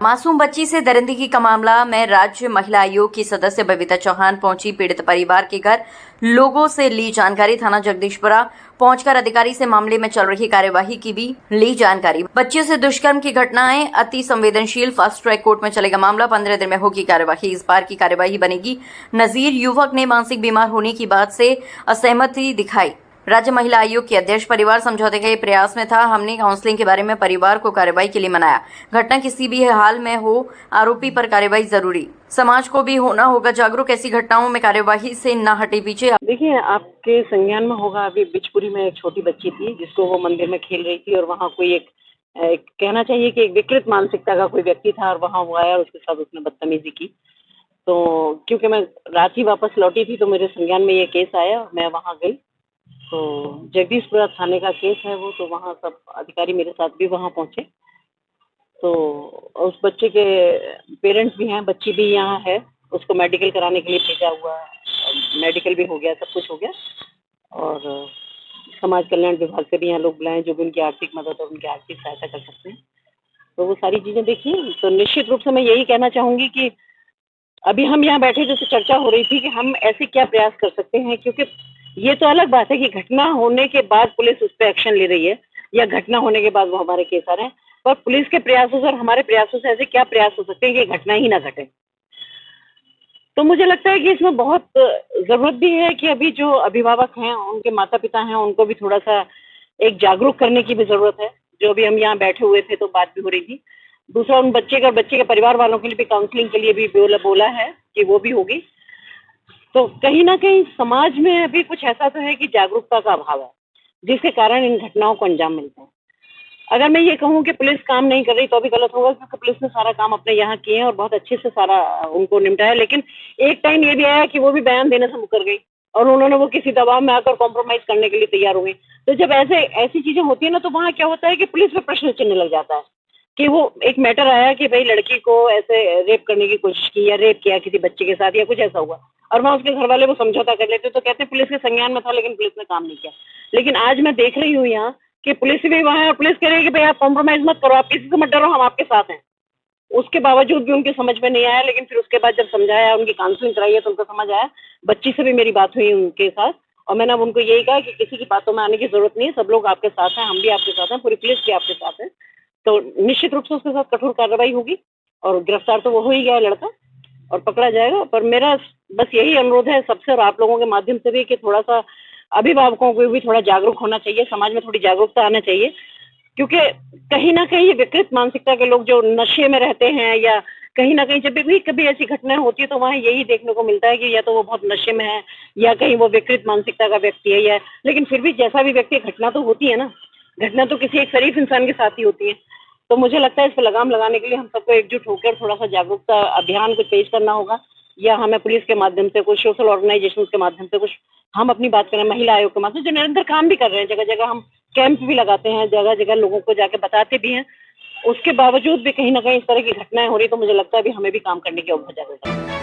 मासूम बच्ची से दरिंदगी का मामला में राज्य महिला आयोग की सदस्य बबीता चौहान पहुंची पीड़ित परिवार के घर, लोगों से ली जानकारी। थाना जगदीशपुरा पहुंचकर अधिकारी से मामले में चल रही कार्यवाही की भी ली जानकारी। बच्चियों से दुष्कर्म की घटनाएं अति संवेदनशील, फास्ट ट्रैक कोर्ट में चलेगा मामला। 15 दिन में होगी कार्यवाही। इस बार की कार्यवाही बनेगी नजीर। युवक ने मानसिक बीमार होने की बात से असहमति दिखाई। राज्य महिला आयोग की अध्यक्ष परिवार समझौते के प्रयास में था। हमने काउंसलिंग के बारे में परिवार को कार्रवाई के लिए मनाया। घटना किसी भी हाल में हो, आरोपी पर कार्रवाई जरूरी। समाज को भी होना होगा जागरूक। ऐसी घटनाओं में कार्यवाही से न हटे पीछे। देखिए, आपके संज्ञान में होगा, अभी बिचपुरी में एक छोटी बच्ची थी जिसको वो मंदिर में खेल रही थी और वहाँ कोई एक कहना चाहिए कि एक विकृत मानसिकता का कोई व्यक्ति था और वहाँ वो आया और उसके साथ उसने बदतमीजी की। तो क्योंकि मैं रात ही वापस लौटी थी तो मेरे संज्ञान में ये केस आया, मैं वहाँ गई। तो जगदीशपुरा थाने का केस है वो, तो वहाँ सब अधिकारी मेरे साथ भी वहाँ पहुँचे। तो उस बच्चे के पेरेंट्स भी हैं, बच्ची भी यहाँ है, उसको मेडिकल कराने के लिए भेजा हुआ है। मेडिकल भी हो गया, सब कुछ हो गया। और समाज कल्याण विभाग से भी यहाँ लोग बुलाएं जो भी उनकी आर्थिक मदद और उनकी आर्थिक सहायता कर सकते हैं। तो वो सारी चीज़ें देखिए। तो निश्चित रूप से मैं यही कहना चाहूँगी कि अभी हम यहाँ बैठे जैसे चर्चा हो रही थी कि हम ऐसे क्या प्रयास कर सकते हैं, क्योंकि ये तो अलग बात है कि घटना होने के बाद पुलिस उस पर एक्शन ले रही है या घटना होने के बाद वो हमारे केस आ रहे हैं, पर पुलिस के प्रयासों से और हमारे प्रयासों से ऐसे क्या प्रयास हो सकते हैं कि घटना ही ना घटे। तो मुझे लगता है कि इसमें बहुत ज़रूरत भी है कि अभी जो अभिभावक हैं, उनके माता पिता हैं, उनको भी थोड़ा सा एक जागरूक करने की भी ज़रूरत है। जो अभी हम यहाँ बैठे हुए थे तो बात भी हो रही थी। दूसरा, उन बच्चे के परिवार वालों के लिए भी काउंसलिंग के लिए भी बोला है कि वो भी होगी। तो कहीं ना कहीं समाज में अभी कुछ ऐसा तो है कि जागरूकता का अभाव है, जिसके कारण इन घटनाओं को अंजाम मिलता है। अगर मैं ये कहूँ कि पुलिस काम नहीं कर रही तो भी गलत होगा, क्योंकि पुलिस ने सारा काम अपने यहाँ किए हैं और बहुत अच्छे से सारा उनको निपटाया। लेकिन एक टाइम ये भी आया कि वो भी बयान देने से मुकर गई और उन्होंने वो किसी दबाव में आकर कॉम्प्रोमाइज करने के लिए तैयार हो गई। तो जब ऐसी चीजें होती है ना, तो वहाँ क्या होता है कि पुलिस पे प्रश्न चिन्ह लग जाता है कि वो एक मैटर आया कि भाई लड़की को ऐसे रेप करने की कोशिश की या रेप किया किसी बच्चे के साथ या कुछ ऐसा हुआ, और वहाँ उसके घर वाले वो समझौता कर लेते तो कहते पुलिस के संज्ञान में था लेकिन पुलिस ने काम नहीं किया। लेकिन आज मैं देख रही हूँ यहाँ कि पुलिस भी वहाँ है, पुलिस कह रही है कि भाई आप कॉम्प्रोमाइज मत करो, आप किसी से मत डरो, हम आपके साथ हैं। उसके बावजूद भी उनके समझ में नहीं आया, लेकिन फिर उसके बाद जब समझाया, उनकी काउंसलिंग कराई है तो उनको समझ आया। बच्ची से भी मेरी बात हुई उनके साथ और मैंने अब उनको यही कहा कि किसी की बातों में आने की जरूरत नहीं है, सब लोग आपके साथ हैं, हम भी आपके साथ हैं, पूरी पुलिस भी आपके साथ है। तो निश्चित रूप से उसके साथ कठोर कार्रवाई होगी और गिरफ्तार तो वो हो ही गया है लड़का और पकड़ा जाएगा। पर मेरा बस यही अनुरोध है सबसे और आप लोगों के माध्यम से भी कि थोड़ा सा अभिभावकों को भी थोड़ा जागरूक होना चाहिए, समाज में थोड़ी जागरूकता आना चाहिए, क्योंकि कहीं ना कहीं ये विकृत मानसिकता के लोग जो नशे में रहते हैं या कहीं ना कहीं जब भी कभी ऐसी घटनाएं होती है तो वहाँ यही देखने को मिलता है कि या तो वो बहुत नशे में है या कहीं वो विकृत मानसिकता का व्यक्ति है, या लेकिन फिर भी जैसा भी व्यक्ति, घटना तो होती है ना, घटना तो किसी एक शरीफ इंसान के साथ ही होती है। तो मुझे लगता है इस पर लगाम लगाने के लिए हम सबको एकजुट होकर थोड़ा सा जागरूकता अभियान को पेश करना होगा, या हमें पुलिस के माध्यम से, कुछ सोशल ऑर्गेनाइजेशन के माध्यम से, कुछ हम अपनी बात करें महिला आयोग के माध्यम से जो निरंतर काम भी कर रहे हैं, जगह जगह हम कैंप भी लगाते हैं, जगह जगह लोगों को जाके बताते भी हैं। उसके बावजूद भी कहीं ना कहीं इस तरह की घटनाएं हो रही, तो मुझे लगता है अभी हमें भी काम करने की और बहुत ज्यादा जरूरत है।